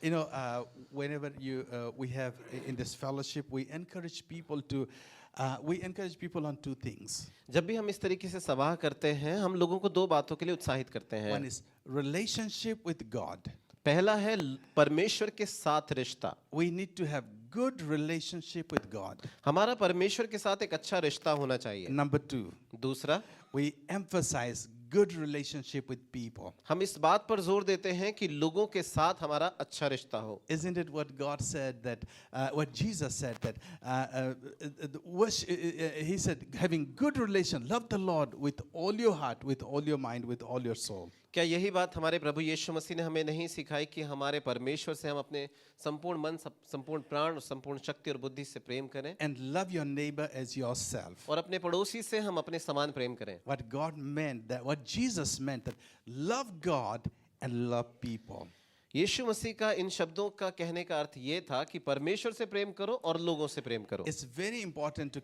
You know, whenever we have in this fellowship, we encourage people on two things. जब भी हम इस तरीके से सवाह करते हैं, हम लोगों को दो बातों के लिए उत्साहित करते हैं. One is relationship with God. पहला है परमेश्वर के साथ रिश्ता. We need to have good relationship with God. हमारा परमेश्वर के साथ एक अच्छा रिश्ता होना चाहिए. Number two, दूसरा, we emphasize good relationship with people. हम इस बात पर जोर देते हैं कि लोगों के साथ हमारा अच्छा रिश्ता हो. Isn't it what God said that, what Jesus said that, he said, having good relation, love the Lord with all your heart, with all your mind, with all your soul. क्या यही बात हमारे प्रभु यीशु मसीह ने हमें नहीं सिखाई कि हमारे परमेश्वर से हम अपने संपूर्ण मन, संपूर्ण प्राण और संपूर्ण शक्ति और बुद्धि से प्रेम करें, And love your neighbor as yourself. और अपने पड़ोसी से हम अपने समान प्रेम करें. What God meant, that what Jesus meant, that love God and love people. यीशु मसीह का इन शब्दों का कहने का अर्थ ये था कि परमेश्वर से प्रेम करो और लोगों से प्रेम करो. It's very important to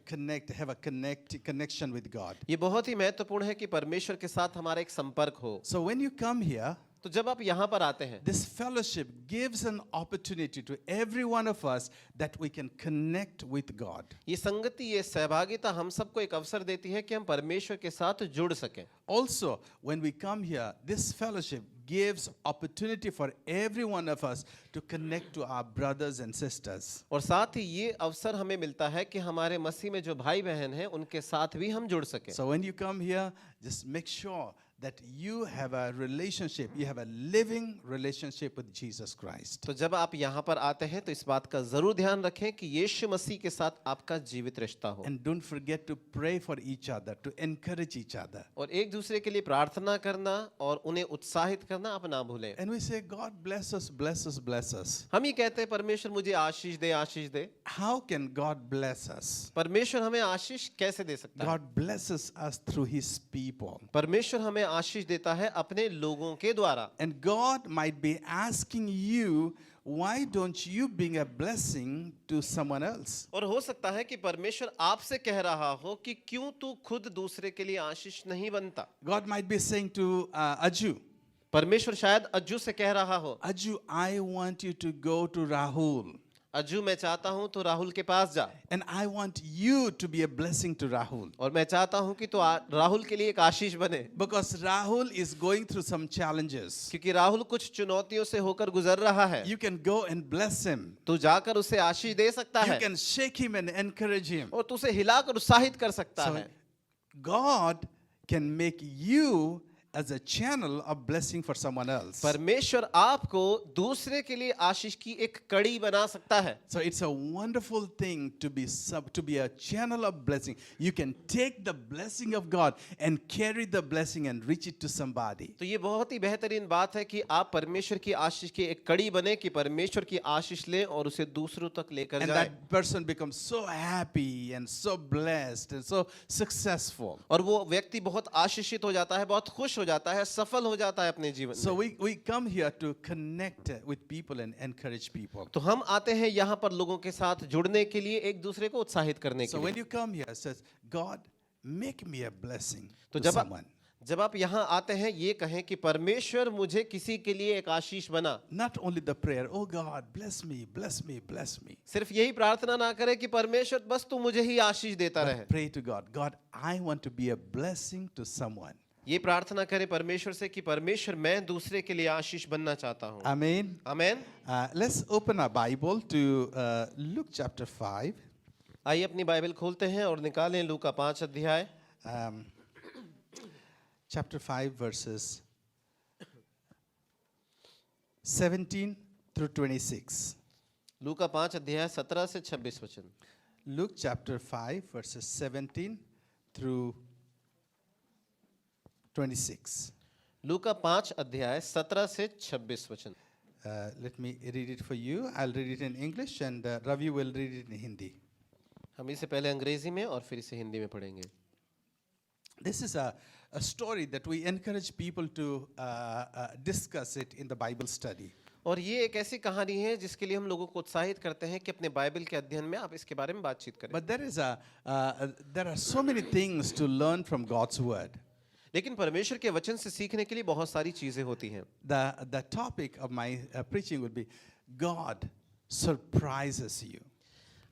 have a connection with God. ये बहुत ही महत्वपूर्ण है कि परमेश्वर के साथ हमारा एक संपर्क हो. So when you come here, तो जब आप यहाँ पर आते हैं, this fellowship gives an opportunity to every one of us that we can connect with God. ये संगति, ये सहभागिता हम सबको एक अवसर देती है कि हम परमेश्वर के साथ जुड़ सकें. Also, when we come here, this fellowship gives opportunity for every one of us to connect to our brothers and sisters. और साथ ही ये अवसर हमें मिलता है कि हमारे मसीह में जो भाई बहन हैं उनके साथ भी हम जुड़ सकें. So when you come here, just make sure that you have a relationship, you have a living relationship with Jesus Christ. तो जब आप यहाँ पर आते हैं तो इस बात का जरूर ध्यान रखें कि यीशु मसीह के साथ आपका जीवित रिश्ता हो. And don't forget to pray for each other, to encourage each other. और एक दूसरे के लिए प्रार्थना करना और उन्हें उत्साहित करना आप ना भूलें. And we say, God bless us, bless us, bless us. हम ये कहते हैं परमेश्वर मुझे आशीष दे, आशीष दे. How can God bless us? परमेश्वर हमें आशीष कैसे दे सकता है? God blesses us through His people. परमेश्वर हमें आशीष देता है अपने लोगों के द्वारा. And God might be asking you, why don't you bring a blessing to someone else? और हो सकता है कि परमेश्वर आपसे कह रहा हो कि क्यों तू खुद दूसरे के लिए आशीष नहीं बनता. God might be saying to Aju, परमेश्वर शायद अज्जू से कह रहा हो, Aju, I want you to go to Rahul. Ajju मैं चाहता हूं तो राहुल के पास जा. And I want you to be a blessing to Rahul. और मैं चाहता हूं कि तू राहुल के लिए एक आशीष बने. Because Rahul is going through some challenges. क्योंकि राहुल कुछ चुनौतियों से होकर गुजर रहा है. You can go and bless him. तू जाकर उसे आशीष दे सकता You है can shake him and encourage him. और तू उसे हिलाकर उत्साहित कर सकता So है. God can make you as a channel of blessing for someone else. परमेश्वर आपको दूसरे के लिए आशीष की एक कड़ी बना सकता है. So it's a wonderful thing to be a channel of blessing. You can take the blessing of God and carry the blessing and reach it to somebody. तो ये बहुत ही बेहतरीन बात है कि आप परमेश्वर की आशीष की एक कड़ी बने कि परमेश्वर की आशीष लें और उसे दूसरों तक लेकर And जाएं. that person becomes so happy and so blessed and so successful. और वो व्यक्ति बहुत आशीषित हो जाता है, बहुत खुश हो जाता है, सफल हो जाता है अपने जीवन So में. we come here to connect with people and encourage people. तो हम आते हैं यहाँ पर लोगों के साथ जुड़ने के लिए, एक दूसरे को उत्साहित करने So के when लिए. you come here, it says, God, make me a blessing तो to जब someone. जब आप यहाँ आते हैं ये कहें कि परमेश्वर मुझे किसी के लिए एक आशीष बना. Not only the prayer, oh God, bless me, bless me, bless me. सिर्फ यही प्रार्थना ना करें कि परमेश्वर बस तू मुझे ही आशीष देता रहे. But pray to God, God, I want to be a blessing to someone. ये प्रार्थना करें परमेश्वर से कि परमेश्वर मैं दूसरे के लिए आशीष बनना चाहता हूँ. Amen. Amen. Let's open our Bible to Luke chapter 5. आइए अपनी बाइबल खोलते हैं और निकालें लूका 5 अध्याय. Chapter 5 verses 17 through 26. लूका 5 अध्याय 17 से 26 वचन. Luke chapter 5 verses 17 through 26. लूका 5 अध्याय 17 से 26 वचन. Let me read it for you. I'll read it in English and Ravi will read it in Hindi. हम इसे पहले अंग्रेजी में और फिर इसे हिंदी में पढ़ेंगे. This is a story that we encourage people to discuss it in the Bible study. और ये एक ऐसी कहानी है जिसके लिए हम लोगों को उत्साहित करते हैं कि अपने बाइबल के अध्ययन में आप इसके बारे में बातचीत करें. But there are so many things to learn from God's word. लेकिन परमेश्वर के वचन से सीखने के लिए बहुत सारी चीजें होती हैं। The topic of my preaching would be God surprises you,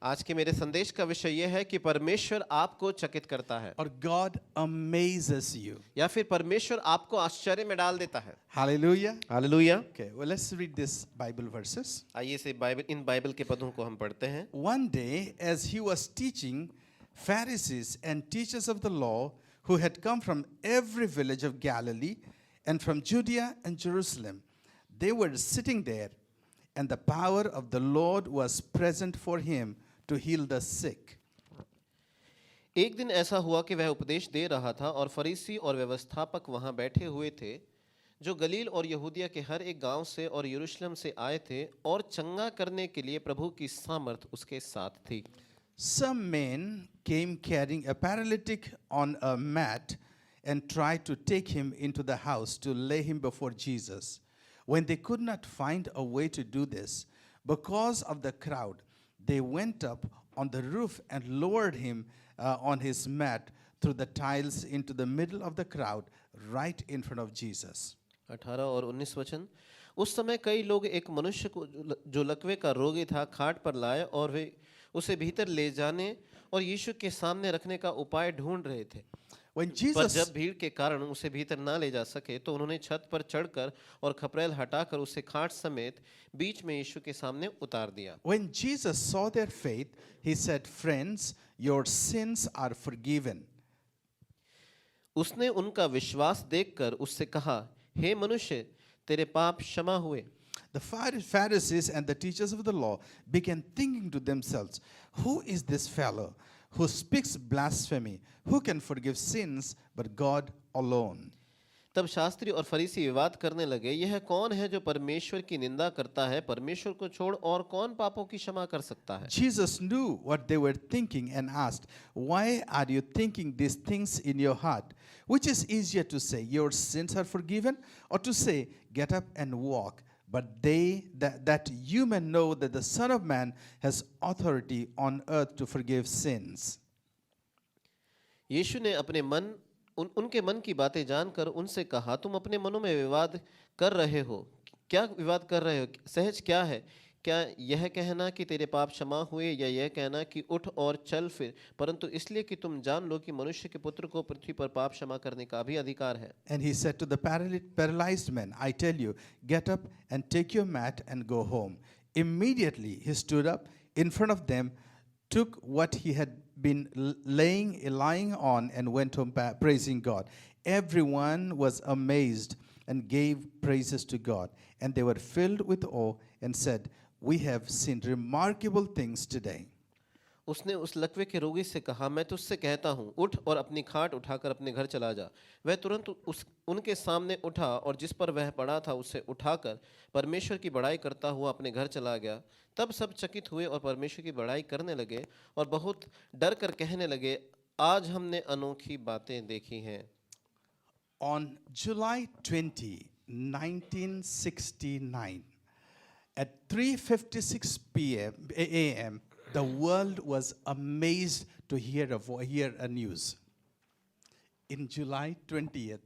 आज के मेरे संदेश का विषय यह है कि परमेश्वर आपको चकित करता है, or God amazes you. या फिर परमेश्वर आपको आश्चर्य में डाल देता है। Hallelujah. Hallelujah. Okay, well, let's read this Bible verses. आइए से इन बाइबल के पदों को हम पढ़ते हैं। One day, as he was teaching, Pharisees and teachers of the law who had come from every village of Galilee and from Judea and Jerusalem, they were sitting there, and the power of the Lord was present for him to heal the sick. एक दिन ऐसा हुआ कि वह उपदेश दे रहा था और फरीसी और व्यवस्थापक वहां बैठे हुए थे, जो गलील और यहूदिया के हर एक गांव से और यरूशलेम से आए थे, और चंगा करने के लिए प्रभु की सामर्थ उसके साथ थी। Some men came carrying a paralytic on a mat and tried to take him into the house to lay him before Jesus. When they could not find a way to do this because of the crowd, they went up on the roof and lowered him on his mat through the tiles into the middle of the crowd, right in front of Jesus. 18 और 19 वचन। उस समय कई लोग एक मनुष्य को जो लकवे का रोगी था खाट पर लाए और वे उसे भीतर ले जाने और यीशु के सामने रखने का उपाय ढूंढ रहे थे। When पर Jesus जब भीड़ के कारण उसे भीतर ना ले जा सके तो उन्होंने छत पर चढ़कर और खपरेल हटाकर उसे खाट समेत बीच में यीशु के सामने उतार दिया। When Jesus saw their faith, he said, "Friends, your sins are forgiven." उसने उनका विश्वास देखकर उससे कहा, हे मनुष्य, तेरे पाप क्षमा हुए। The Pharisees and the teachers of the law began thinking to themselves, "Who is this fellow who speaks blasphemy? Who can forgive sins but God alone?" तब शास्त्री और फरीसी विवाद करने लगे, यह कौन है जो परमेश्वर की निंदा करता है? परमेश्वर को छोड़ और कौन पापों की क्षमा कर सकता है? Jesus knew what they were thinking and asked, "Why are you thinking these things in your heart? Which is easier to say, 'Your sins are forgiven,' or to say, 'Get up and walk'? But that you may know that the Son of Man has authority on earth to forgive sins." यीशु ने अपने उनके मन की बातें जानकर उनसे कहा, तुम अपने मनों में विवाद कर रहे हो। क्या विवाद कर रहे हो? सहज क्या है? क्या यह कहना कि तेरे पाप क्षमा हुए, या यह कहना कि उठ और चल फिर? परंतु इसलिए कि तुम जान लो कि मनुष्य के पुत्र को पृथ्वी पर पाप क्षमा करने का भी अधिकार है। And he said to the paralyzed man, "I tell you, get up and take your mat and go home." Immediately he stood up in front of them, took what he had been lying on, and went home praising God. Everyone was amazed and gave praises to God. And they were filled with awe and said, "We have seen remarkable things today." उसने उस लकवे के रोगी से कहा, मैं तुझसे कहता हूँ, उठ और अपनी खाट उठाकर अपने घर चला जा। वह तुरंत उनके सामने उठा और जिस पर वह पड़ा था उसे उठाकर परमेश्वर की बड़ाई करता हुआ अपने घर चला गया। तब सब चकित हुए और परमेश्वर की बड़ाई करने लगे और बहुत डर कर कहने लगे, आज हमने अनोखी बातें देखी हैं। On July 20, 1969, at 3:56 a.m., the world was amazed to hear a news. In July 20th,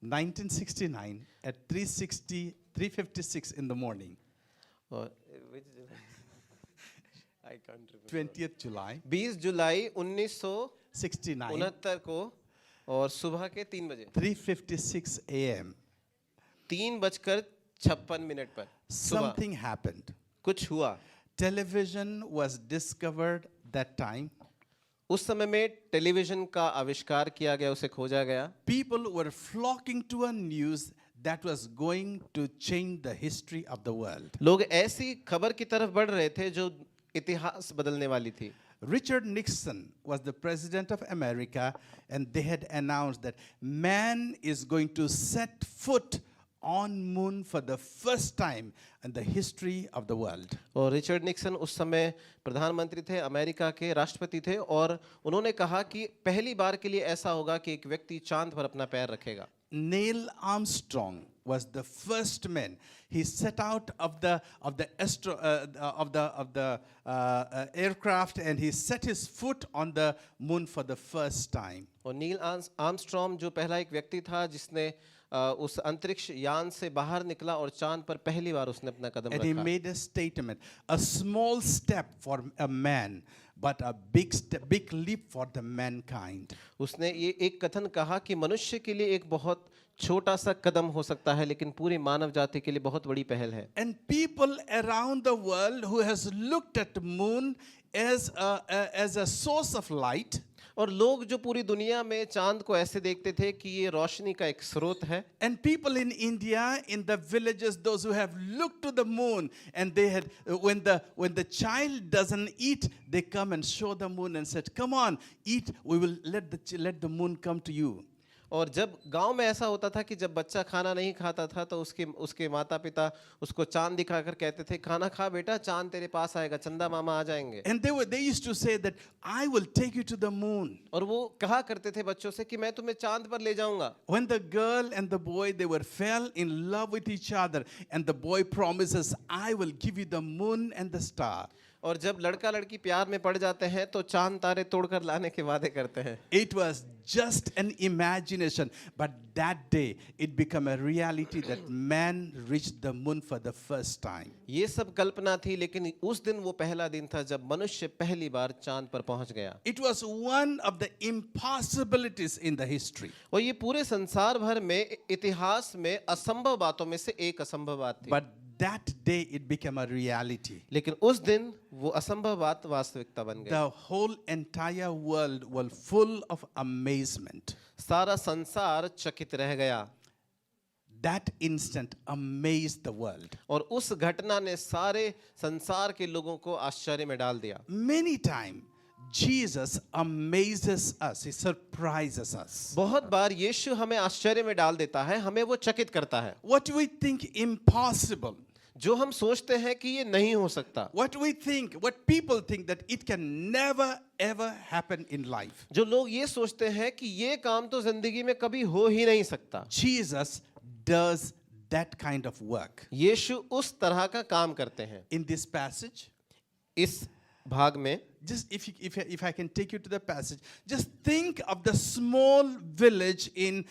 1969, at 3:56 in the morning, और I can't remember. 20th July 20 जुलाई 1969 69, को और सुबह के 3 बजे 3:56 a.m., 3:56 पर सुबह something happened. कुछ हुआ। Television was discovered that time. उस समय में टेलीविजन का आविष्कार किया गया, उसे खोजा गया। People were flocking to a news that was going to change the history of the world. लोग ऐसी खबर की तरफ बढ़ रहे थे जो इतिहास बदलने वाली थी। Richard Nixon was the president of America, and they had announced that man is going to set foot on moon for the first time in the history of the world. और रिचर्ड निक्सन उस समय प्रधानमंत्री थे, America के राष्ट्रपति थे, और उन्होंने कहा कि पहली बार के लिए ऐसा होगा कि एक व्यक्ति चांद पर अपना पैर रखेगा। Neil Armstrong was the first man. He set out of the aircraft, and he set his foot on the moon for the first time. और नील आर्मस्ट्रॉन्ग जो पहला एक व्यक्ति था जिसने उस अंतरिक्ष यान से बाहर निकला और चांद पर पहली बार उसने अपना कदम And he रखा। made a statement: a small step for a man, but a big leap for the mankind. उसने ये एक कथन कहा कि मनुष्य के लिए एक बहुत छोटा सा कदम हो सकता है लेकिन पूरी मानव जाति के लिए बहुत बड़ी पहल है। And people around the world who has looked at the moon as a source of light, और लोग जो पूरी दुनिया में चांद को ऐसे देखते थे कि ये रोशनी का एक स्रोत है। and people in India, in the villages, those who have looked to the moon, and they had when the child doesn't eat, they come and show the moon and said, "Come on, eat. We will let the moon come to you." और जब गांव में ऐसा होता था कि जब बच्चा खाना नहीं खाता था तो उसके माता पिता उसको चांद दिखाकर कहते थे, खाना खा बेटा, चांद तेरे पास आएगा, चंदा मामा आ जाएंगे। And they used to say that, "I will take you to the moon." और वो कहा करते थे बच्चों से कि मैं तुम्हें चांद पर ले जाऊंगा। When the girl and the boy, they fell in love with each other, and the boy promises, "I will give you the moon and the star." और जब लड़का लड़की प्यार में पड़ जाते हैं तो चांद तारे तोड़कर लाने के वादे करते हैं। It was just an imagination, but that day it became a reality that man reached the moon for the first time. ये सब कल्पना थी लेकिन उस दिन वो पहला दिन था जब मनुष्य पहली बार चांद पर पहुंच गया। It was one of the impossibilities in the history. और ये पूरे संसार भर में इतिहास में असंभव बातों में से एक असंभव बात थी। But that day it became a reality. लेकिन उस दिन वो असंभव बात वास्तविकता बन गई। The whole entire world was full of amazement. सारा संसार चकित रह गया। That instant amazed the world. और उस घटना ने सारे संसार के लोगों को आश्चर्य में डाल दिया। Many times Jesus amazes us. He surprises us. बहुत बार यीशु हमें आश्चर्य में डाल देता है, हमें वो चकित करता है। What we think impossible, जो हम सोचते हैं कि ये नहीं हो सकता, what people think that it can never ever happen in life, जो लोग ये सोचते हैं कि ये काम तो जिंदगी में कभी हो ही नहीं सकता, Jesus does that kind of work. यीशु उस तरह का काम करते हैं। In this passage, इस भाग में just if I can take you to the passage, just think of the small village in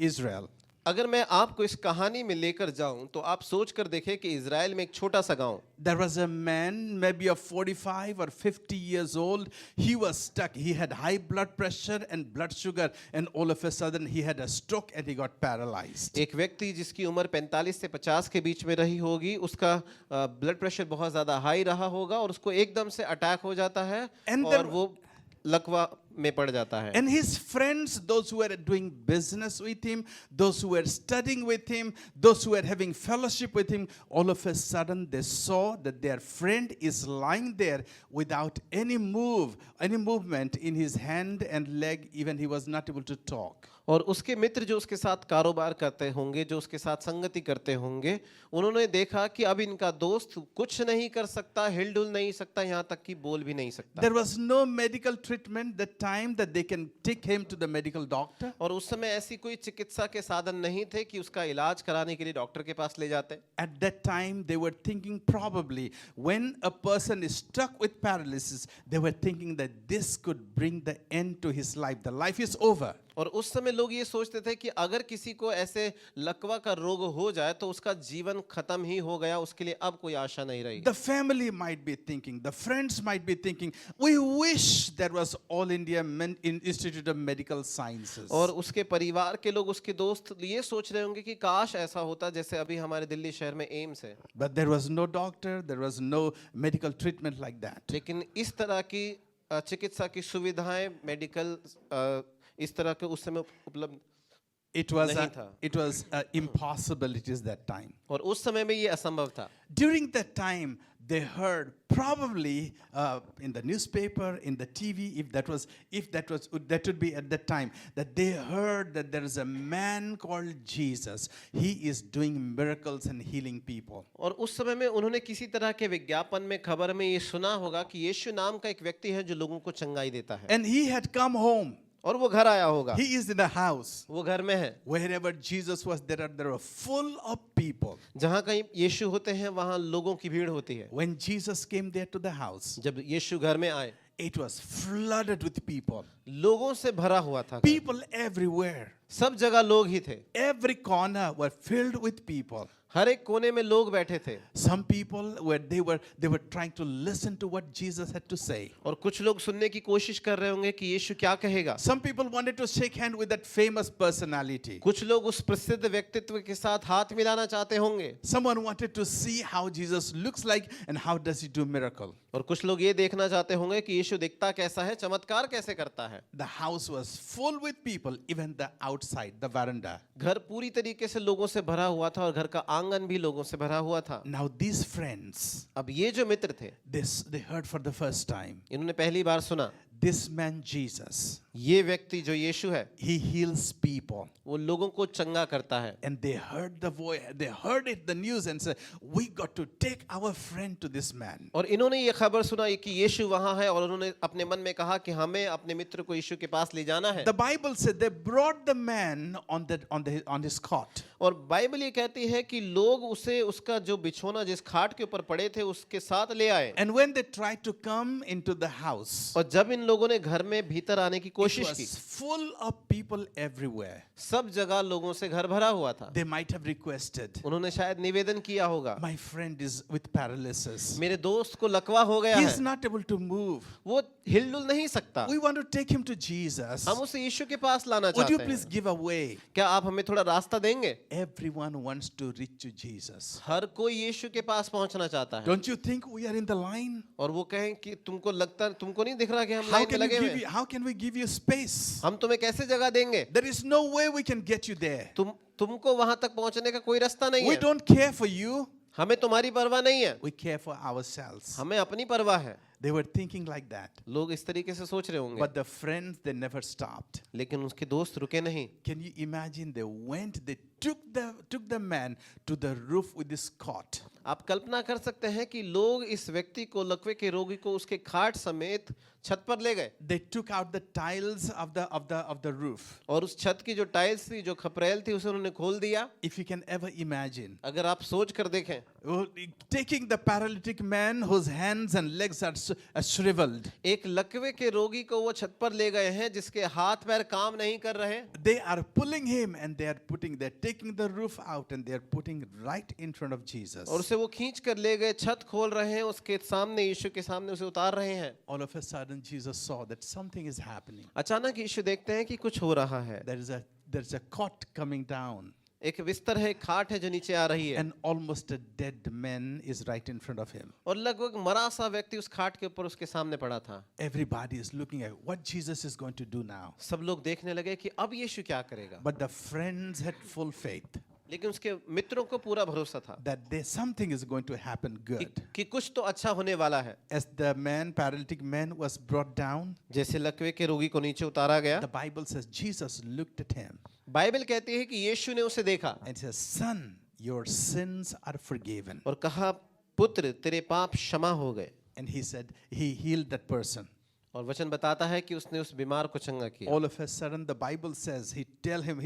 Israel. अगर मैं आपको इस कहानी में लेकर जाऊं तो आप सोच कर देखें कि इज़राइल में एक छोटा सा गांव। There was a man, maybe of 45 or 50 years old. He was stuck. He had high blood pressure and blood sugar, and all of a sudden he had a stroke and he got paralyzed. एक व्यक्ति जिसकी उम्र 45 से 50 के बीच में रही होगी, उसका ब्लड प्रेशर बहुत ज़्यादा हाई रहा होगा और उसको एकदम से अटैक हो जाता है और वो लकवा में पड़ जाता है। And his friends, those who were doing business with him, those who were studying with him, those who were having fellowship with him, all of a sudden they saw that their friend is lying there without any movement in his hand and leg. Even he was not able to talk. और उसके मित्र जो उसके साथ कारोबार करते होंगे, जो उसके साथ संगति करते होंगे, उन्होंने देखा कि अब इनका दोस्त कुछ नहीं कर सकता, हिलडुल नहीं सकता, यहाँ तक कि बोल भी नहीं सकता। There was no medical treatment that time that they can take him to the medical doctor. और उस समय ऐसी कोई चिकित्सा के साधन नहीं थे कि उसका इलाज कराने के लिए डॉक्टर के पास ले जाते। At that time, they were thinking probably when a person is struck with paralysis, they were thinking that this could bring the end to his life. The life is over. और उस समय लोग ये सोचते थे कि अगर किसी को ऐसे लकवा का रोग हो जाए तो उसका जीवन खत्म ही हो गया, उसके लिए अब कोई आशा नहीं रही। The family might be thinking, the friends might be thinking, we wish there was All India Institute of Medical Sciences. और उसके परिवार के लोग, उसके दोस्त ये सोच रहे होंगे कि काश ऐसा होता जैसे अभी हमारे दिल्ली शहर में एम्स है। But there was no doctor, there was no medical treatment like that. लेकिन इस तरह की चिकित्सा की सुविधाएं मेडिकल इस तरह के उस समय उपलब्ध It was नहीं था। impossibilities that time. और उस समय में ये असंभव था। During that time, they heard probably in the newspaper, in the TV, that would be at that time, that they heard that there is a man called Jesus. He is doing miracles and healing people. और उस समय में उन्होंने किसी तरह के विज्ञापन में, खबर में ये सुना होगा कि यीशु नाम का एक व्यक्ति है जो लोगों को चंगाई देता है। And he had come home. और वो घर आया होगा, He is in the house. वो घर में है। Wherever Jesus was, there were full of people. जहाँ कहीं यीशु होते हैं वहाँ लोगों की भीड़ होती है। When Jesus came there to the house, जब यीशु घर में आए, it was flooded with people. लोगों से भरा हुआ था। People everywhere. सब जगह लोग ही थे, Every corner were filled with people. हर एक कोने में लोग बैठे थे। Some people were trying to listen to what Jesus had to say. और कुछ लोग सुनने की कोशिश कर रहे होंगे कि यीशु क्या कहेगा। Some people wanted to shake hand with that famous personality. कुछ लोग उस प्रसिद्ध व्यक्तित्व के साथ हाथ मिलाना चाहते होंगे। Someone wanted to see how Jesus looks like and how does he do miracle. और कुछ लोग ये देखना चाहते होंगे कि यीशु दिखता कैसा है, चमत्कार कैसे करता है। The house was full with people, even the outside, the veranda. घर पूरी तरीके से लोगों से भरा हुआ था और घर का आंगन भी लोगों से भरा हुआ था। Now these friends, अब ये जो मित्र थे, they heard for the first time, इन्होंने पहली बार सुना, this man Jesus, ये व्यक्ति जो यीशु है, he heals people. वो लोगों को चंगा करता है। And they heard the voice, they heard it, the news, and said, we got to take our friend to this man. और इन्होंने ये खबर सुना कि यीशु वहाँ है और उन्होंने अपने मन में कहा कि हमें अपने मित्र को यीशु के पास ले जाना है। The Bible said they brought the man on his cot. और बाइबल ये कहती है कि लोग उसे उसका जो बिछोना जिस खाट के ऊपर पड़े थे उसके साथ ले आए। And when they tried to come into the house, और जब इन लोगों ने घर में भीतर आने की it कोशिश की, was full of people everywhere. सब जगह लोगों से घर भरा हुआ था। They might have requested, उन्होंने शायद निवेदन किया होगा, my friend is with paralysis. मेरे दोस्त को लकवा हो गया He है, is not able to move. वो हिलडुल नहीं सकता, We want to take him to Jesus. हम उसे यीशु के पास लाना Would you चाहते please हैं। give away? क्या आप हमें थोड़ा रास्ता देंगे? Everyone wants to reach to Jesus. हर कोई यीशु के पास पहुंचना चाहता है। Don't you think we are in the line? और वो कहें कि तुमको लगता, तुमको नहीं दिख रहा कि हम How लाइन में can we लगे give हुए you, हैं? how can we give you space? हम तुम्हें कैसे जगह देंगे? There is no way we can get you there. तुमको वहां तक पहुंचने का कोई रास्ता नहीं We है। don't care for you. हमें तुम्हारी परवाह नहीं है, We care for ourselves. हमें अपनी परवाह है। They were thinking like that. लोग इस तरीके से सोच रहे होंगे, But the friends, they never stopped. लेकिन उसके दोस्त रुके नहीं। Can you imagine? They took the man to the roof with this cot. आप कल्पना कर सकते हैं कि लोग इस व्यक्ति को, लकवे के रोगी को उसके खाट समेत छत पर ले गए They took out the tiles of the roof. और उस छत की जो टाइल्स थी, जो खपरेल थी, उसे उन्होंने खोल दिया। If you can ever imagine, अगर आप सोच कर देखें, taking the paralytic man whose hands and legs are shriveled. एक लकवे के रोगी को वो छत पर ले गए हैं जिसके हाथ पैर काम नहीं कर रहे, They are pulling him and they're taking the roof out and they're putting right in front of Jesus. और उसे वो खींच कर ले गए, छत खोल रहे हैं, उसके सामने, यीशु के सामने उसे उतार रहे हैं। All of a sudden Jesus saw that something is happening. अचानक यीशु देखते हैं कि कुछ हो रहा है। There's a cot coming down एक बिस्तर है, एक खाट है जो नीचे आ रही है, and almost a dead man is right in front of him. और लगभग मरा सा व्यक्ति उस खाट के ऊपर उसके सामने पड़ा था। Everybody is looking at what Jesus is going to do now. सब लोग देखने लगे कि अब यीशु क्या करेगा। But the friends had full faith लेकिन उसके मित्रों को पूरा भरोसा था that something is going to happen good. कि कुछ तो अच्छा होने वाला है। As the paralytic man was brought down, जैसे लकवे के रोगी को नीचे उतारा गया, the Bible says Jesus looked at him Bible कहती है कि यीशु ने उसे देखा and says, "Son, your sins are forgiven." और कहा, पुत्र तेरे पाप क्षमा हो गए। And he said, he healed that person. और वचन बताता है कि उसने उस बीमार को चंगा किया। All of a sudden, the Bible says he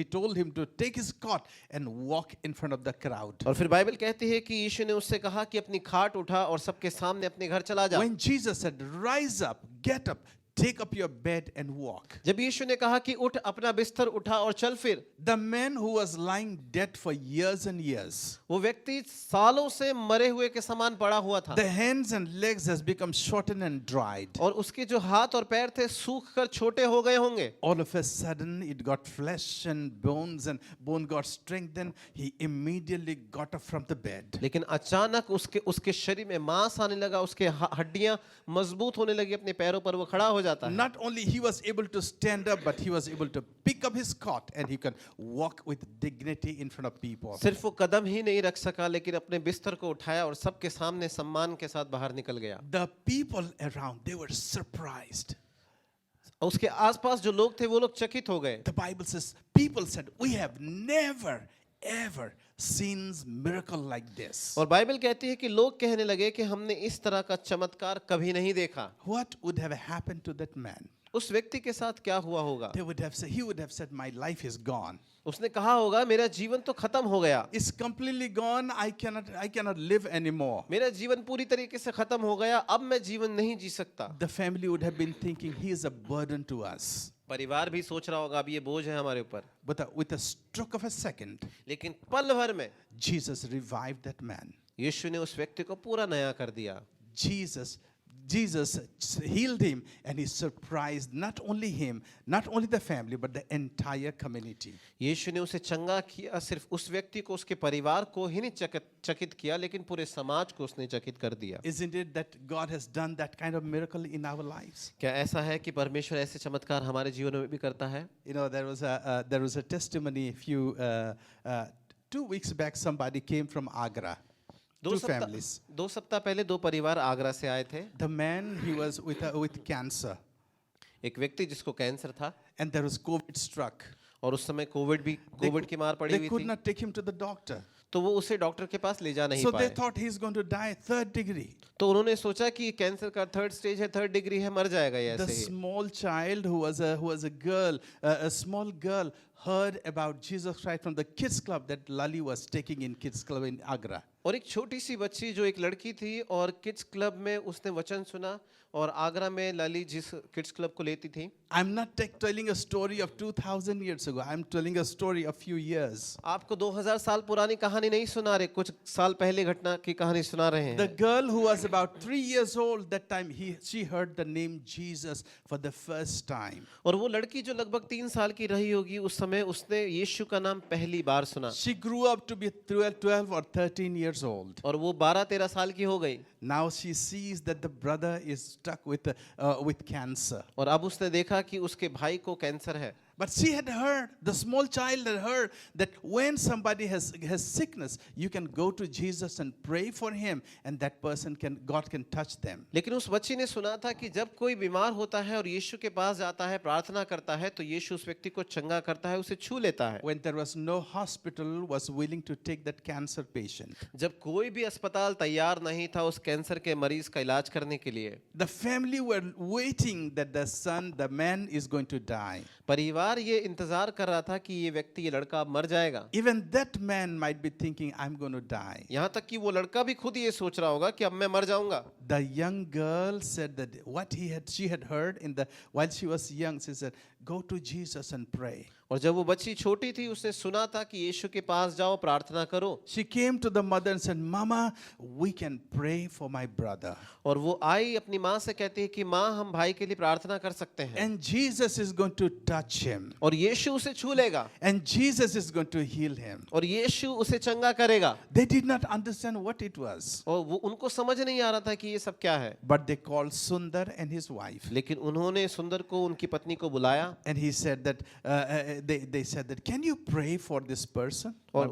told him to take his cot and walk in front of the crowd. और फिर बाइबल कहती है कि यीशु ने उससे कहा कि अपनी खाट उठा और सबके सामने अपने घर चला जा। When Jesus said, "Rise up, get up, take up your bed and walk," जब यीशु ने कहा कि उठ, अपना बिस्तर उठा और चल फिर, the man who was lying dead for years and years, वो व्यक्ति सालों से मरे हुए के समान पड़ा हुआ था। the hands and legs has become shortened and dried. और उसके जो हाथ और पैर थे सूख कर छोटे हो गए होंगे। All of a sudden, it got flesh and bones, and bone got strengthened. He immediately got up from the bed. लेकिन अचानक उसके शरीर में मांस आने लगा, उसके हड्डियां मजबूत होने लगी, अपने पैरों पर वो खड़ा हो जाता है। Not only he was able to stand up, but he was able to pick up his cot and he can walk with dignity in front of people. सिर्फ वो कदम ही नहीं रख सका, लेकिन अपने बिस्तर को उठाया और सबके सामने सम्मान के साथ बाहर निकल गया। The people around, they were surprised. उसके आसपास जो लोग थे वो लोग चकित हो गए। The Bible says, people said, "We have never ever seen miracle like this." और बाइबल कहती है कि लोग कहने लगे कि हमने इस तरह का चमत्कार कभी नहीं देखा। What would have happened to that man? उस व्यक्ति के साथ क्या हुआ होगा? They would have said, he would have said, my life is gone. उसने कहा होगा मेरा जीवन तो खत्म हो गया, It's completely gone. I cannot live anymore. मेरा जीवन पूरी तरीके से खत्म हो गया, अब मैं जीवन नहीं जी सकता। The family would have been thinking, he is a burden to us. परिवार भी सोच रहा होगा अब ये बोझ है हमारे ऊपर, But with a stroke of a second, लेकिन पल भर में Jesus revived that man. यीशु ने उस व्यक्ति को पूरा नया कर दिया। Jesus healed him, and he surprised not only him, not only the family, but the entire community. यीशु ने उसे चंगा किया, सिर्फ उस व्यक्ति को, उसके परिवार को ही नहीं चकित किया, लेकिन पूरे समाज को उसने चकित कर दिया। Isn't it that God has done that kind of miracle in our lives? क्या ऐसा है कि परमेश्वर ऐसे चमत्कार हमारे जीवन में भी करता है? You know, there was a testimony a few 2 weeks back. Somebody came from Agra. Two families. 2 सप्ताह पहले 2 परिवार आगरा से आए थे। The man, he was with cancer, एक व्यक्ति जिसको कैंसर था, and there was COVID struck. और उस समय कोविड की मार पड़ी They हुई could थी, not take him to the doctor. तो वो उसे डॉक्टर के पास ले जा नहीं So they पाए। thought he's going to die 3rd degree. तो उन्होंने सोचा कि कैंसर का 3rd स्टेज है, 3rd डिग्री है, मर जाएगा ये The ऐसे ही। small child who was a girl, a small girl, heard about Jesus Christ from the kids club that Lali was taking in kids club in Agra. और एक छोटी सी बच्ची जो एक लड़की थी और किड्स क्लब में उसने वचन सुना, और आगरा में लाली जिस किड्स क्लब को लेती थी। I'm not telling a story of 2000 years ago. I'm telling a story of few years. आपको 2000 साल पुरानी कहानी नहीं सुना रहे, कुछ साल पहले घटना की कहानी सुना रहे हैं। The girl who was about 3 years old that time, she heard the name Jesus for the first time. और वो लड़की जो लगभग 3 साल की रही होगी उस समय, उसने यीशु का नाम पहली बार सुना, She grew up to be 12 or 13 years old. और वो 12-13 साल की हो गई। Now she sees that the brother is stuck with cancer. और अब उसने देखा कि उसके भाई को कैंसर है। But she had heard, the small child had heard that when somebody has sickness, you can go to Jesus and pray for him, and that person God can touch them. लेकिन उस बच्ची ने सुना था कि जब कोई बीमार होता है और यीशु के पास जाता है, प्रार्थना करता है, तो यीशु उस व्यक्ति को चंगा करता है, उसे छू लेता है। When there was no hospital was willing to take that cancer patient, जब कोई भी अस्पताल तैयार नहीं था उस कैंसर के मरीज का इलाज करने के लिए, the family were waiting that the man is going to die. परिवार ये इंतजार कर रहा था कि ये व्यक्ति, ये लड़का अब मर जाएगा। Even that man might be thinking, I'm going to die. यहाँ तक कि वो लड़का भी खुद ये सोच रहा होगा कि अब मैं मर जाऊंगा। The young girl said that she had heard while she was young, she said, go to Jesus and pray. और जब वो बच्ची छोटी थी उसने सुना था कि यीशु के पास जाओ, प्रार्थना करो। She came to the mother and said, Mama, we can pray for my brother. और वो आई अपनी माँ से कहती है कि माँ, हम भाई के लिए प्रार्थना कर सकते हैं, And Jesus is going to touch him. और यीशु उसे छू लेगा, And Jesus is going to heal him. और यीशु उसे चंगा करेगा। They did not understand what it was. और वो उनको समझ नहीं आ रहा था कि ये सब क्या है, But they called Sundar and his wife. लेकिन उन्होंने सुंदर को, उनकी पत्नी को बुलाया, And he said that, they said that, can you pray for this person? और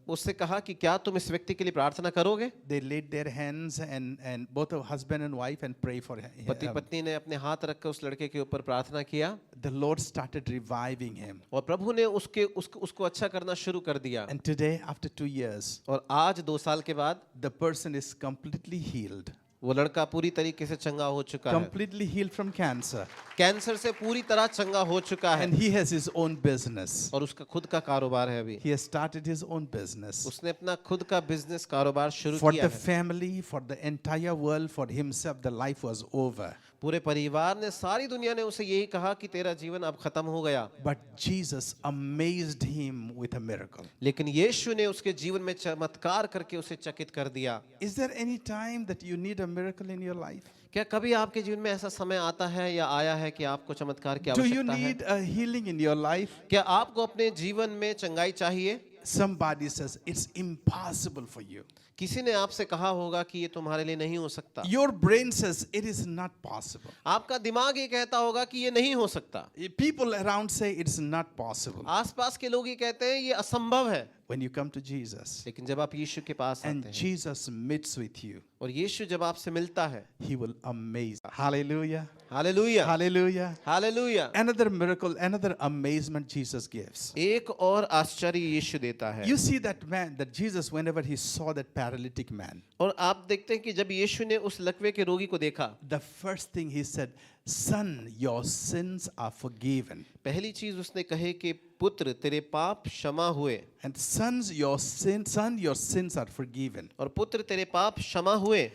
उससे कहा कि क्या तुम इस व्यक्ति के लिए प्रार्थना करोगे? They laid their hands and both of husband and wife and pray for him. पति पत्नी ने अपने हाथ रखकर उस लड़के के ऊपर प्रार्थना किया, The Lord started reviving him. और प्रभु ने उसको अच्छा करना शुरू कर दिया। And today, after 2 years, और आज 2 साल के बाद the person is completely healed. वो लड़का पूरी तरीके से चंगा हो चुका है, Completely healed from cancer. Cancer से पूरी तरह चंगा हो चुका है, And he has his own business. और उसका खुद का कारोबार है। अभी He has started his own business. उसने अपना खुद का बिजनेस कारोबार शुरू For किया the है। family, for the entire world, for himself, the life was over. पूरे परिवार ने, सारी दुनिया ने उसे यही कहा कि तेरा जीवन अब खत्म हो गया, But Jesus amazed him with a miracle. लेकिन यीशु ने उसके जीवन में चमत्कार करके उसे चकित कर दिया। Is there any time that you need a miracle in your life? क्या कभी आपके जीवन में ऐसा समय आता है या आया है कि आपको चमत्कार की Do you आवश्यकता है? need a healing in your life? क्या आपको अपने जीवन में चंगाई चाहिए? Somebody says it's impossible for you. किसी ने आपसे कहा होगा कि ये तुम्हारे लिए नहीं हो सकता। Your brain says it is not possible. आपका दिमाग ये कहता होगा कि ये नहीं हो सकता। People around say it's not possible. आसपास के लोग ये कहते हैं ये असंभव है। when you come to Jesus लेकिन जब आप यीशु के पास आते and हैं Jesus meets with you, और यीशु जब आपसे मिलता है, he will amaze. Hallelujah. Hallelujah Hallelujah. Hallelujah, Another miracle, another amazement Jesus gives. एक और आश्चर्य यीशु देता है। You see that man, that Jesus, whenever he saw that paralytic man, और आप देखते हैं कि जब यीशु ने उस लकवे के रोगी को देखा, the first thing he said, son, your sins are forgiven. पहली चीज उसने कहे कि पुत्र तेरे पाप क्षमा हुए, And son, your sins are forgiven. और पुत्र तेरे पाप क्षमा हुए।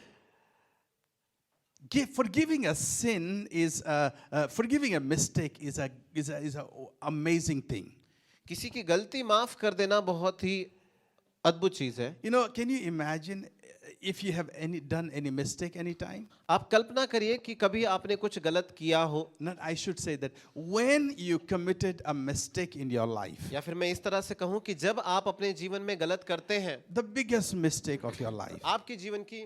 Forgiving a sin is forgiving a mistake is a amazing thing. किसी की गलती माफ कर देना बहुत ही अद्भुत चीज है। You know, can you imagine if you have done any mistake any time? आप कल्पना करिए कि कभी आपने कुछ गलत किया हो, Not, I should say that when you committed a mistake in your life, या फिर मैं इस तरह से कहूं कि जब आप अपने जीवन में गलत करते हैं, the biggest mistake of your life. आपके जीवन की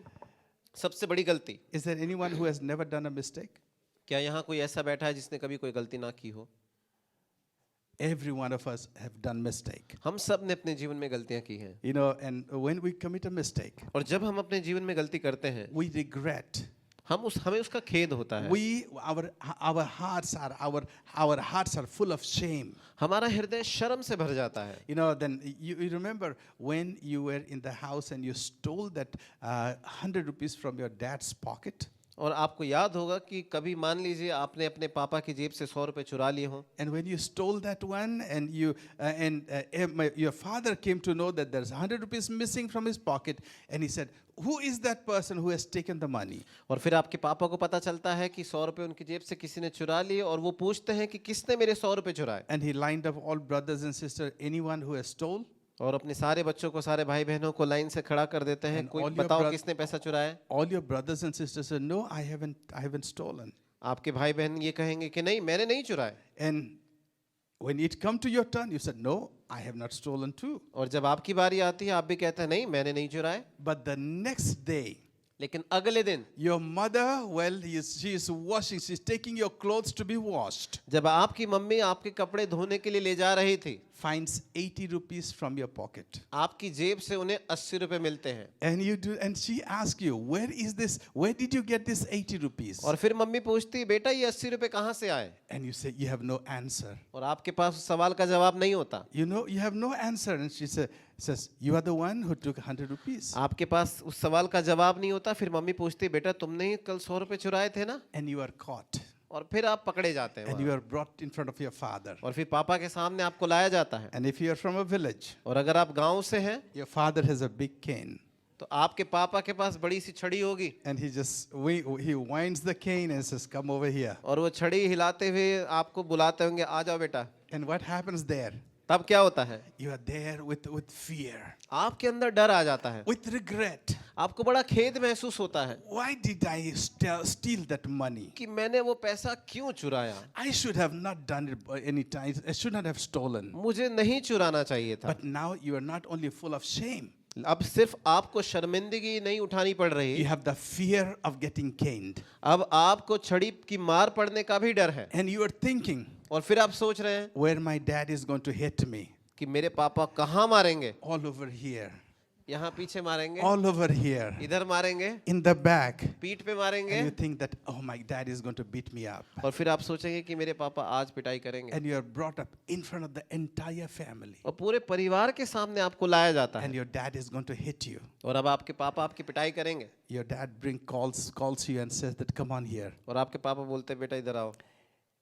सबसे बड़ी गलती। Is there anyone who has never done a mistake? क्या यहाँ कोई ऐसा बैठा है जिसने कभी कोई गलती ना की हो? Every one of us have done mistake. हम सब ने अपने जीवन में गलतियां की हैं, You know, and when we commit a mistake, और जब हम अपने जीवन में गलती करते हैं, we regret. हमें उसका खेद होता है। Our hearts are full of shame. हमारा हृदय शर्म से भर जाता है। You know, then you remember when you were in the house and you stole that 100 rupees from your dad's pocket, और आपको याद होगा कि कभी मान लीजिए आपने अपने पापा की जेब से 100 रुपए चुरा लिए हों, and when you stole that one and your father came to know that there's 100 rupees missing from his pocket, and he said, who is that person who has taken the money? और फिर आपके पापा को पता चलता है कि 100 रुपए उनकी जेब से किसी ने चुरा लिए, और वो पूछते हैं कि किसने मेरे 100 रुपए चुराए। And he lined up all brothers and sisters, anyone who has stole. और अपने सारे बच्चों को, सारे भाई बहनों को लाइन से खड़ा कर देते हैं, And कोई all your बताओ broth- किसने पैसा चुराया। All your brothers and sisters said, no, I haven't stolen. आपके भाई बहन ये कहेंगे कि नहीं, मैंने नहीं चुराए। And when it come to your turn, you said, no, I have not stolen too. और जब आपकी बारी आती है, आप भी कहते हैं नहीं, मैंने नहीं चुराए। But the next day, लेकिन अगले दिन your mother, she is washing, she's taking your clothes to be washed, जब आपकी मम्मी आपके कपड़े धोने के लिए ले जा रही थी, finds 80 rupees from your pocket. आपकी जेब से उन्हें 80 रुपए मिलते हैं। And she asks you, where did you get this 80 rupees? और फिर मम्मी पूछती है, बेटा ये 80 रुपए कहाँ से आए? And you say, you have no answer. और आपके पास उस सवाल का जवाब नहीं होता। You know, you have no answer. And she says, you are the one who took 100 rupees. आपके पास उस सवाल का जवाब नहीं होता। फिर मम्मी पूछती है, बेटा तुमने ही कल 100 रुपए चुराए थे ना? And you are caught. और फिर आप पकड़े जाते हैं And वहाँ। you are brought in front of your father. और फिर पापा के सामने आपको लाया जाता है। And if you are from a village, और अगर आप गांव से हैं, your father has a big cane. तो आपके पापा के पास बड़ी सी छड़ी होगी, And he winds the cane and says, come over here. और वो छड़ी हिलाते हुए आपको बुलाते होंगे, आ जाओ बेटा। And what happens there? तब क्या होता है? You are there with fear, आपके अंदर डर आ जाता है, with regret. आपको बड़ा खेद महसूस होता है Why did I steal that money? कि मैंने वो पैसा क्यों चुराया। I should have not done it any time. I should not have stolen. मुझे नहीं चुराना चाहिए था। But now you are not only full of shame, अब सिर्फ आपको शर्मिंदगी नहीं उठानी पड़ you रही, have the fear of getting caned. अब आपको छड़ी की मार पड़ने का भी डर है। And you are thinking, और फिर आप सोच रहे हैं where my dad is going to hit me. कि मेरे पापा कहाँ मारेंगे, All over here, यहाँ पीछे मारेंगे, all over here, इधर मारेंगे, in the back. पीठ पे मारेंगे। And you think that, oh, my dad is going to beat me up. और फिर आप सोचेंगे कि मेरे पापा आज पिटाई करेंगे, And you are brought up in front of the entire family. और पूरे परिवार के सामने आपको लाया जाता And है, your dad is going to hit you. और अब आपके पापा आपकी पिटाई करेंगे, Your dad calls you and says that, come on here. और आपके पापा बोलते हैं बेटा इधर आओ,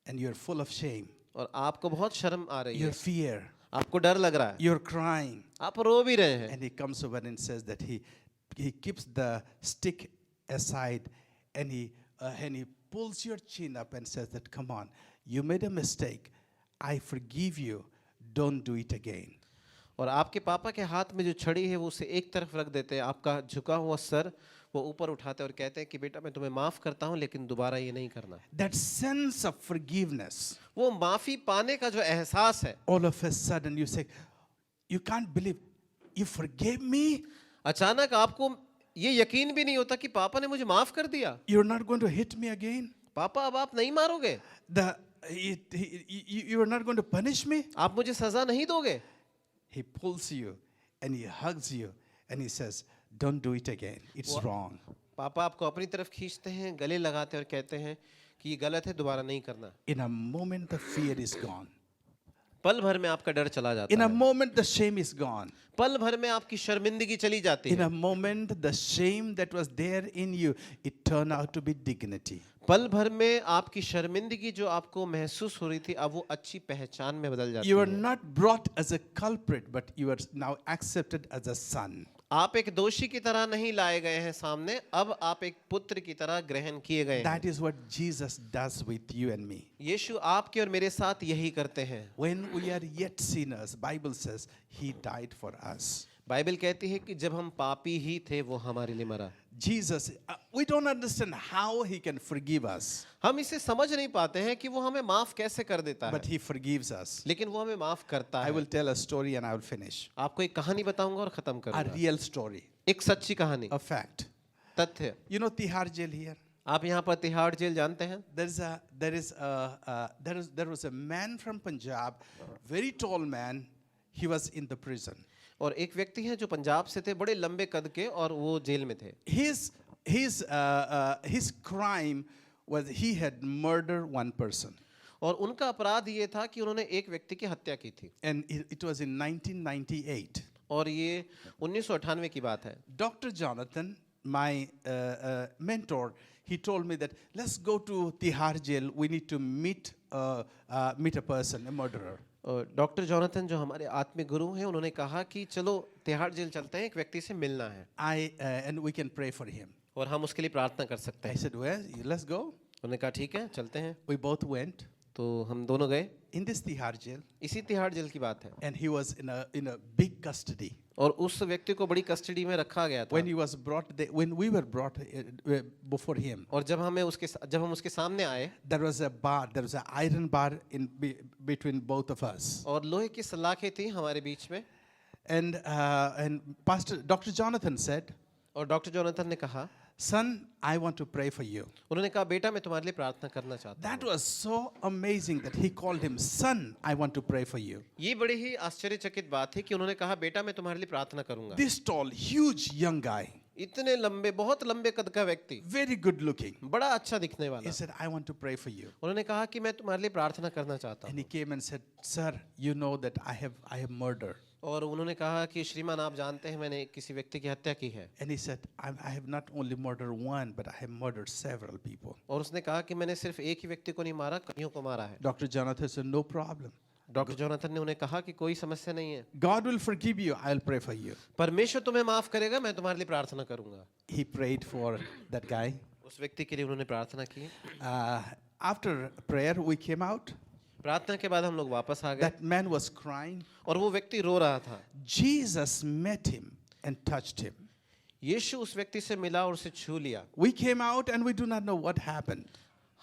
And you're full of shame. और आपको बहुत शर्म आ रही Your है, fear. आपको डर लग रहा है, You're crying. आप रो भी रहे हैं। And he comes over and says that he keeps the stick aside and he pulls your chin up and says that, come on, you made a mistake. I forgive you. Don't do it again. और आपके पापा के हाथ में जो छड़ी है वो उसे एक तरफ रख देते हैं, आपका झुका हुआ सर वो ऊपर उठाते हैं और कहते हैं कि बेटा मैं तुम्हें माफ करता हूँ, लेकिन दोबारा ये नहीं करना। That sense of forgiveness, वो माफी पाने का जो एहसास है, all of a sudden you say, you can't believe, you forgave me? अचानक आपको ये यकीन भी नहीं होता कि पापा ने मुझे माफ कर दिया। You're not going to hit me again? पापा अब आप नहीं मारोगे, You are not going to punish me? आप मुझे सजा नहीं दोगे। He pulls you and he hugs you and he says, don't do it again. It's wrong. पापा आपको अपनी तरफ खींचते हैं, गले लगाते हैं और कहते हैं कि ये गलत है, दोबारा नहीं करना। In a moment, the fear is gone. पल भर में आपका डर चला जाता In a है। moment, the shame is gone. पल भर में आपकी शर्मिंदगी चली जाती In है। a moment, the shame that was there in you, it turned out to be dignity. पल भर में आपकी शर्मिंदगी जो आपको महसूस हो रही थी, अब वो अच्छी पहचान में बदल जाती You are है। not brought as a culprit, but you are now accepted as a son. आप एक दोषी की तरह नहीं लाए गए हैं सामने, अब आप एक पुत्र की तरह ग्रहण किए गए हैं। That is what Jesus does with you and me. यीशु आपके और मेरे साथ यही करते हैं। When we are yet sinners, Bible says he died for us. Bible कहती है कि जब हम पापी ही थे वो हमारे लिए मरा। Jesus, we don't understand how he can forgive us, हम इसे समझ नहीं पाते हैं कि वो हमें माफ कैसे कर देता है, but he forgives us. लेकिन वो हमें माफ करता I है। will tell a story and I will finish. आपको एक कहानी बताऊंगा और खत्म A करूंगा। real story, एक सच्ची कहानी, a fact. तथ्य। You know Tihar jail here? आप यहाँ पर तिहाड़ जेल जानते हैं? There was a man from Punjab, very tall man. He was in the prison. और एक व्यक्ति हैं जो पंजाब से थे, बड़े लंबे कद के, और वो जेल में थे। His crime was he had murdered one person, और उनका अपराध ये था कि उन्होंने एक व्यक्ति की हत्या की थी, and it was in 1998. और ये 1998 की बात है। Dr. Jonathan, my mentor, he told me that let's go to Tihar jail. We need to meet a person, a murderer. Doctor Jonathan जो हमारे आत्मिक गुरु हैं, उन्होंने कहा कि चलो तिहाड़ जेल चलते हैं, एक व्यक्ति से मिलना है And we can pray for him. और हम उसके लिए प्रार्थना कर सकते I हैं। said, well, let's go. उन्होंने कहा ठीक है, चलते हैं। We both went तो हम दोनों गए। in this Tihar jail, इसी तिहाड़ जेल की बात है। and he was in a big custody. और उस व्यक्ति को बड़ी कस्टडी में रखा गया था। When he was brought, when we were brought before him, और जब हम उसके सामने आए, there was a bar, there was an iron bar between both of us. और लोहे की सलाखें थी हमारे बीच में, And Pastor Dr. Jonathan said, और डॉक्टर जॉनथन ने कहा, son, I want to pray for you. उन्होंने कहा बेटा मैं तुम्हारे लिए प्रार्थना करना चाहता That हूँ। was so amazing that he called him, son, I want to pray for you. ये बड़ी ही आश्चर्यचकित बात थी कि उन्होंने कहा बेटा मैं तुम्हारे लिए प्रार्थना करूंगा। This tall, huge young guy, इतने लंबे, बहुत लंबे कद का व्यक्ति, very good looking. बड़ा अच्छा दिखने He वाला, said, I want to pray for you. उन्होंने कहा कि मैं तुम्हारे लिए प्रार्थना करना चाहता And हूँ। he came and said, sir, you know that I have murdered. और उन्होंने कहा कि श्रीमान आप जानते हैं मैंने किसी व्यक्ति की हत्या की है। And he said, I have not only murdered one, but I have murdered several people. और उसने कहा कि मैंने सिर्फ एक ही व्यक्ति को नहीं मारा, कईयों को मारा है। Dr. Jonathan said, no problem. Doctor Jonathan ने उन्हें कहा कि कोई समस्या नहीं है, God will forgive you. I'll pray for you. परमेश्वर तुम्हें माफ करेगा, मैं तुम्हारे लिए प्रार्थना करूंगा। He prayed for that guy. उस व्यक्ति के लिए उन्होंने प्रार्थना की। After prayer, we came out. प्रार्थना के बाद हम लोग वापस आ गए, That man was crying. और वो व्यक्ति रो रहा था। Jesus met him and touched him. यीशु उस व्यक्ति से मिला और उसे छू लिया। We came out and we do not know what happened.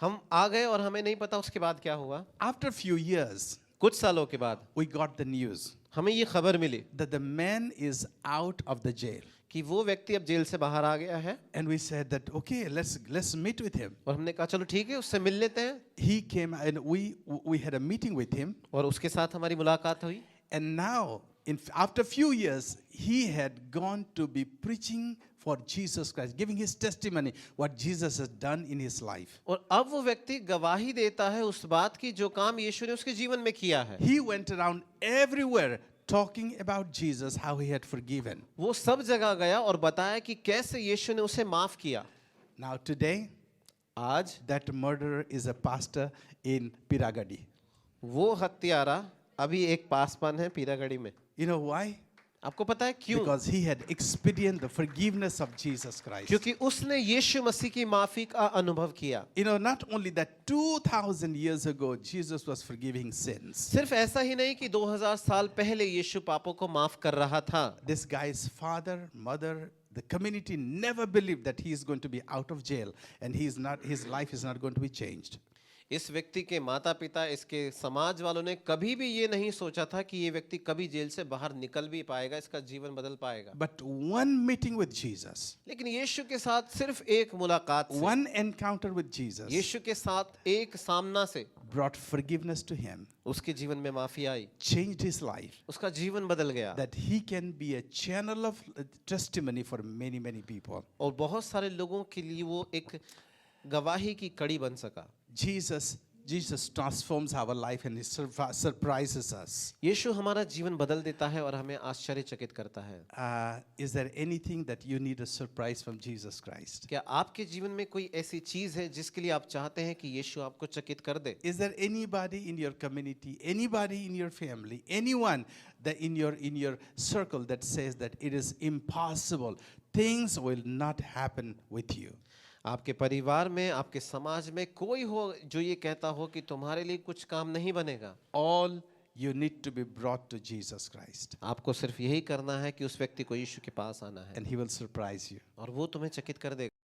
हम आ गए और हमें नहीं पता उसके बाद क्या हुआ। After a few years, कुछ सालों के बाद we got the news हमें ये खबर मिली that the man is out of the jail. कि वो व्यक्ति अब जेल से बाहर आ गया है। And we said that, okay, let's meet with him. और हमने कहा चलो ठीक है, उससे मिल लेते हैं। He came and we had a meeting with him. और उसके साथ हमारी मुलाकात हुई। And now, after a few years, he had gone to be preaching for Jesus Christ, giving his testimony, what Jesus has done in his life. और अब वो व्यक्ति गवाही देता है उस बात की जो काम यीशु ने उसके जीवन में किया है। He went around everywhere talking about Jesus, how he had forgiven. वो सब जगह गया और बताया कि कैसे यीशु ने उसे माफ किया। Now today, आज that murderer is a pastor in Piragadi. वो हत्यारा अभी एक पासवान है पीरागढ़ी में। You know why? आपको पता है क्यों? Because he had experienced the forgiveness of Jesus Christ. क्योंकि उसने यीशु मसीह की माफी का अनुभव किया। You know, not only that 2000 years ago, Jesus was forgiving sins. सिर्फ ऐसा ही नहीं कि 2000 साल पहले यीशु पापों को माफ कर रहा था। This guy's father, mother, the community never believed that he is going to be out of jail and his life is not going to be changed. इस व्यक्ति के माता पिता, इसके समाज वालों ने कभी भी ये नहीं सोचा था कि ये व्यक्ति कभी जेल से बाहर निकल भी पाएगा, इसका जीवन बदल पाएगा। But one meeting with Jesus, लेकिन यीशु के साथ सिर्फ एक मुलाकात से, one encounter with Jesus, यीशु के साथ एक सामना से brought forgiveness to him, उसके जीवन में माफी आई, changed his life, उसका जीवन बदल गया that he can be a channel of testimony for many, many people. और बहुत सारे लोगों के लिए वो एक गवाही की कड़ी बन सका। Jesus transforms our life and he surprises us. यीशु हमारा जीवन बदल देता है और हमें आश्चर्यचकित करता है। Is there anything that you need a surprise from Jesus Christ? क्या आपके जीवन में कोई ऐसी चीज है जिसके लिए आप चाहते हैं कि यीशु आपको चकित कर दे? Is there anybody in your community, anybody in your family, anyone that in your circle that says that it is impossible, things will not happen with you? आपके परिवार में, आपके समाज में कोई हो जो ये कहता हो कि तुम्हारे लिए कुछ काम नहीं बनेगा? All you need to be brought to Jesus Christ, आपको सिर्फ यही करना है कि उस व्यक्ति को यीशु के पास आना है and he will surprise you. और वो तुम्हें चकित कर देगा।